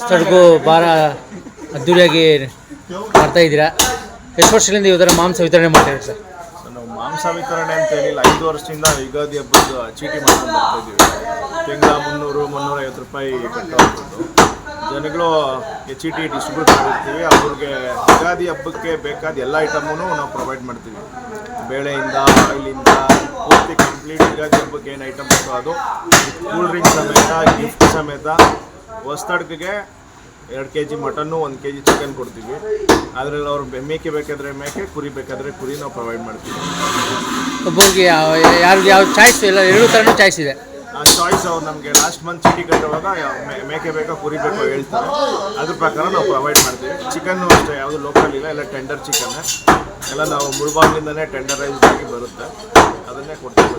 ಸ್ಥಳಕ್ಕೂ ಭಾಳ ಅದ್ದೂರಿಯಾಗಿ ಮಾಡ್ತಾ ಇದ್ದೀರಾ. ಎಷ್ಟು ವರ್ಷಗಳಿಂದ ಈ ಥರ ಮಾಂಸ ವಿತರಣೆ ಮಾಡ್ತಾಯಿದ್ದೀರಿ ಸರ್? ನಾವು ಮಾಂಸ ವಿತರಣೆ ಅಂತ ಹೇಳಿಲ್ಲ, 5 ವರ್ಷದಿಂದ ಯುಗಾದಿ ಹಬ್ಬದ ಚೀಟಿ ಮಾಡ್ಕೊಂಡು ಬರ್ತಾ ಇದ್ದೀವಿ. ತಿಂಗಳ 300-350 ರೂಪಾಯಿ ಕಟ್ಟುವಂಥದ್ದು. ಜನಗಳು ಚೀಟಿ ಡಿಸ್ಟ್ರಿಬ್ಯೂಟ್ ಮಾಡಿರ್ತೀವಿ. ಅವ್ರಿಗೆ ಯುಗಾದಿ ಹಬ್ಬಕ್ಕೆ ಬೇಕಾದ ಎಲ್ಲ ಐಟಮನ್ನು ನಾವು ಪ್ರೊವೈಡ್ ಮಾಡ್ತೀವಿ. ಬೇಳೆಯಿಂದ ಆಯಿಲಿಂದ ಪೂರ್ತಿ ಕಂಪ್ಲೀಟ್ ಯುಗಾದಿ ಹಬ್ಬಕ್ಕೆ ಏನು ಐಟಮ್ ಬೇಕೋ ಅದು, ಕೂಲ್ ಡ್ರಿಂಕ್ಸ್ ಸಮೇತ, ಗಿಫ್ಟ್ ಸಮೇತ. ಹೊಸತಡ್ಕಿಗೆ 2 kg ಮಟನ್ನು, 1 kg ಚಿಕನ್ ಕೊಡ್ತೀವಿ. ಅದರಲ್ಲಿ ಅವ್ರು ಮೇಕೆ ಬೇಕಾದರೆ ಮೇಕೆ, ಕುರಿ ಬೇಕಾದರೆ ಕುರಿ ನಾವು ಪ್ರೊವೈಡ್ ಮಾಡ್ತೀವಿ. ಒಬ್ಬರಿಗೆ ಯಾವ ಚಾಯ್ಸ್ ಇಲ್ಲ, 2 ಥರನೂ ಚಾಯ್ಸ್ ಇದೆ. ಆ ಚಾಯ್ಸ್ ಅವ್ರು ನಮಗೆ ಲಾಸ್ಟ್ ಮಂತ್ ಚೀಟಿ ಕಟ್ಟುವಾಗ ಮೇಕೆ ಬೇಕೋ ಕುರಿ ಬೇಕೋ ಹೇಳ್ತಾರೆ, ಅದ್ರ ಪ್ರಕಾರ ನಾವು ಪ್ರೊವೈಡ್ ಮಾಡ್ತೀವಿ. ಚಿಕನ್ನು ಅಷ್ಟೇ, ಯಾವುದು ಲೋಕಲ್ ಇಲ್ಲ, ಎಲ್ಲ ಟೆಂಡರ್ ಚಿಕನ್ನೇ. ಎಲ್ಲ ನಾವು ಮುಳ್ಬಾಗಿಲಿಂದನೇ ಟೆಂಡರೈಸ್ಡ್ ಆಗಿ ಬರುತ್ತೆ, ಅದನ್ನೇ ಕೊಡ್ತೀವಿ.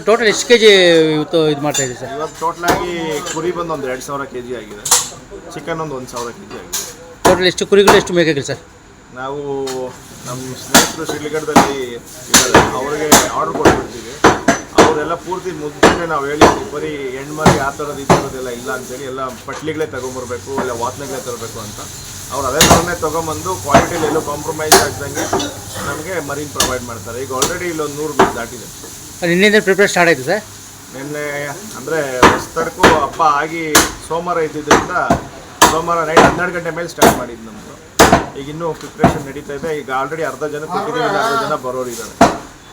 ಟೋಟಲ್ ಎಷ್ಟು ಕೆ ಜಿ ಇವತ್ತು ಇದು ಮಾಡ್ತಾ ಇದ್ದೀವಿ ಸರ್? ಇವತ್ತು ಟೋಟಲಾಗಿ ಕುರಿ ಬಂದು ಒಂದು 2000 kg ಆಗಿದೆ, ಚಿಕನ್ ಒಂದು 1000 kg ಆಗಿದೆ. ಟೋಟಲ್ ಎಷ್ಟು ಕುರಿಗಳು ಎಷ್ಟು ಮೇಕೆಗಳು ಸರ್? ನಾವು ನಮ್ಮ ಸ್ನೇಹಿತರು ಶಿಡ್ಲಘಟ್ಟದಲ್ಲಿ ಇದ್ದಾರೆ, ಅವ್ರಿಗೆ ಆರ್ಡ್ರ್ ಕೊಟ್ಬಿಡ್ತೀವಿ. ಅವರೆಲ್ಲ ಪೂರ್ತಿ ಮುಂಚೆನೇ ನಾವು ಹೇಳಿದ್ವಿ, ಬರೀ ಹೆಣ್ಮರಿ ಆ ಥರದ್ದು ಈ ಥರದ್ದೆಲ್ಲ ಇಲ್ಲ ಅಂತೇಳಿ, ಎಲ್ಲ ಪಟ್ಲಿಗಳೇ ತೊಗೊಂಬರ್ಬೇಕು, ಇಲ್ಲ ವಾಸನೆಗಳೇ ತರಬೇಕು ಅಂತ. ಅವ್ರು ಅದೇ ಥರನೇ ತೊಗೊಂಬಂದು ಕ್ವಾಲಿಟಿಲಿ ಎಲ್ಲೂ ಕಾಂಪ್ರಮೈಸ್ ಆಗ್ದಂಗೆ ನಮಗೆ ಮರಿನ ಪ್ರೊವೈಡ್ ಮಾಡ್ತಾರೆ. ಈಗ ಆಲ್ರೆಡಿ ಇಲ್ಲೊಂದು 100 ಮೀನು ದಾಟಿದೆ. ನಿನ್ನೆಯಿಂದ ಪ್ರಿಪೇರ್ ಸ್ಟಾರ್ಟ್ ಆಯಿತು ಸರ್? ನಿನ್ನೆ ಅಂದರೆ ಹೊಸತಡ್ಕು ಹಬ್ಬ ಆಗಿ ಸೋಮವಾರ ಇದ್ದಿದ್ದರಿಂದ ಸೋಮವಾರ ನೈಟ್ 12 ಗಂಟೆ ಮೇಲೆ ಸ್ಟಾರ್ಟ್ ಮಾಡಿದ್ದು ನಮ್ಮದು. ಈಗ ಇನ್ನೂ ಪ್ರಿಪ್ರೇಷನ್ ನಡೀತಾ ಇದೆ. ಈಗ ಆಲ್ರೆಡಿ ಅರ್ಧ ಜನ ಕೊಟ್ಟಿದ್ದೀವಿ, 40 ಜನ ಬರೋರಿದ್ದಾರೆ.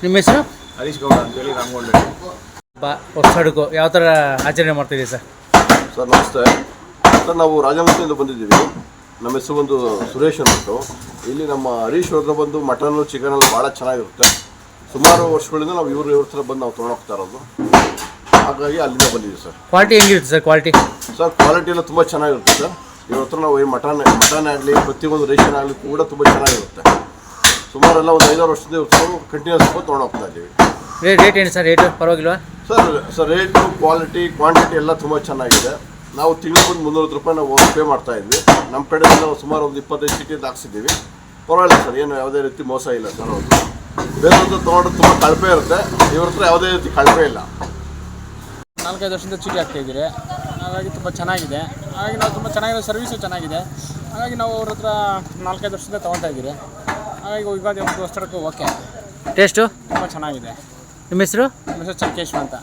ನಿಮ್ಮ ಹೆಸರು? ಹರೀಶ್ ಗೌಡ ಅಂತೇಳಿ, ರಾಮಗೊಂಡ. ಹೊಸತಡ್ಕು ಯಾವ ಥರ ಆಚರಣೆ ಮಾಡ್ತಿದ್ದೀವಿ ಸರ್? ಸರ್ ನಮಸ್ತೆ ಸರ್, ನಾವು ರಾಜಮಂಡ್ರಿಯಿಂದ ಬಂದಿದ್ದೀವಿ. ನಮ್ಮ ಹೆಸರು ಬಂದು ಸುರೇಶ್ ಅಂದ್ಬಿಟ್ಟು. ಇಲ್ಲಿ ನಮ್ಮ ಹರೀಶ್ ಅವ್ರನ್ನ ಬಂದು ಮಟನ್ನು ಚಿಕನೆಲ್ಲ ಭಾಳ ಚೆನ್ನಾಗಿರುತ್ತೆ. ಸುಮಾರು ವರ್ಷಗಳಿಂದ ನಾವು ಇವ್ರ ಹತ್ರ ಬಂದು ನಾವು ತೊಗೊಂಡೋಗ್ತಾ ಇರೋದು, ಹಾಗಾಗಿ ಅಲ್ಲಿಂದ ಬಂದಿದ್ದೀವಿ ಸರ್. ಕ್ವಾಲಿಟಿ ಹೆಂಗಿರುತ್ತೆ ಸರ್? ಕ್ವಾಲಿಟಿ ಕ್ವಾಲಿಟಿ ಎಲ್ಲ ತುಂಬ ಚೆನ್ನಾಗಿರುತ್ತೆ ಸರ್. ಇವ್ರ ಹತ್ರ ನಾವು ಮಟನ್ ಆಗಲಿ, ಪ್ರತಿಯೊಂದು ರೇಷನ್ ಆಗಲಿ ಕೂಡ ತುಂಬ ಚೆನ್ನಾಗಿರುತ್ತೆ. ಸುಮಾರೆಲ್ಲ ಒಂದು 5-6 ವರ್ಷದಿಂದ ಇವ್ರ ಕಂಟಿನ್ಯೂಸ್ ತೊಗೊಂಡೋಗ್ತಾ ಇದ್ದೀವಿ. ರೇಟ್ ಏನು ಸರ್? ರೇಟು ಪರವಾಗಿಲ್ವಾ ಸರ್? ರೇಟು, ಕ್ವಾಲಿಟಿ, ಕ್ವಾಂಟಿಟಿ ಎಲ್ಲ ತುಂಬ ಚೆನ್ನಾಗಿದೆ. ನಾವು ತಿಂಗಳಿಗೆ ಒಂದು 300 ರೂಪಾಯಿ ನಾವು ಪೇ ಮಾಡ್ತಾ ಇದ್ವಿ. ನಮ್ಮ ಕಡೆಯಿಂದ ನಾವು ಸುಮಾರು ಒಂದು 25 ಚೀಟಿ ಹಾಕ್ಸಿದ್ದೀವಿ. ಪರವಾಗಿಲ್ಲ ಸರ್, ಏನು ಯಾವುದೇ ರೀತಿ ಮೋಸ ಇಲ್ಲ ಸರ್. ಹೌದು, ಬೇರೆಯವ್ರದ್ದು ತೊಗೊಂಡು ತುಂಬ ಕಳಪೆ ಇರುತ್ತೆ, ಇವ್ರ ಹತ್ರ ಯಾವುದೇ ರೀತಿ ಕಳಪೆ ಇಲ್ಲ. 4-5 ವರ್ಷದಿಂದ ಚೀಟಿ ಹಾಕ್ತಾಯಿದ್ದೀರಿ, ಹಾಗಾಗಿ ತುಂಬ ಚೆನ್ನಾಗಿದೆ. ಹಾಗಾಗಿ ನಾವು ತುಂಬ ಚೆನ್ನಾಗಿರೋ ಸರ್ವಿಸು ಚೆನ್ನಾಗಿದೆ. ಹಾಗಾಗಿ ನಾವು ಅವ್ರ ಹತ್ರ 4-5 ವರ್ಷದಿಂದ ತೊಗೊತಾ ಇದ್ದೀರಿ. ಹಾಗಾಗಿ ಯುಗಾದಿ ಹಬ್ಬದ ಹೊಸತಡ್ಕು ಓಕೆ, ಟೇಸ್ಟು ತುಂಬ ಚೆನ್ನಾಗಿದೆ. ನಿಮ್ಮ ಹೆಸರು? ನಮ್ಮ ಹೆಸರು ಚಂಕೇಶ್ವ ಅಂತ.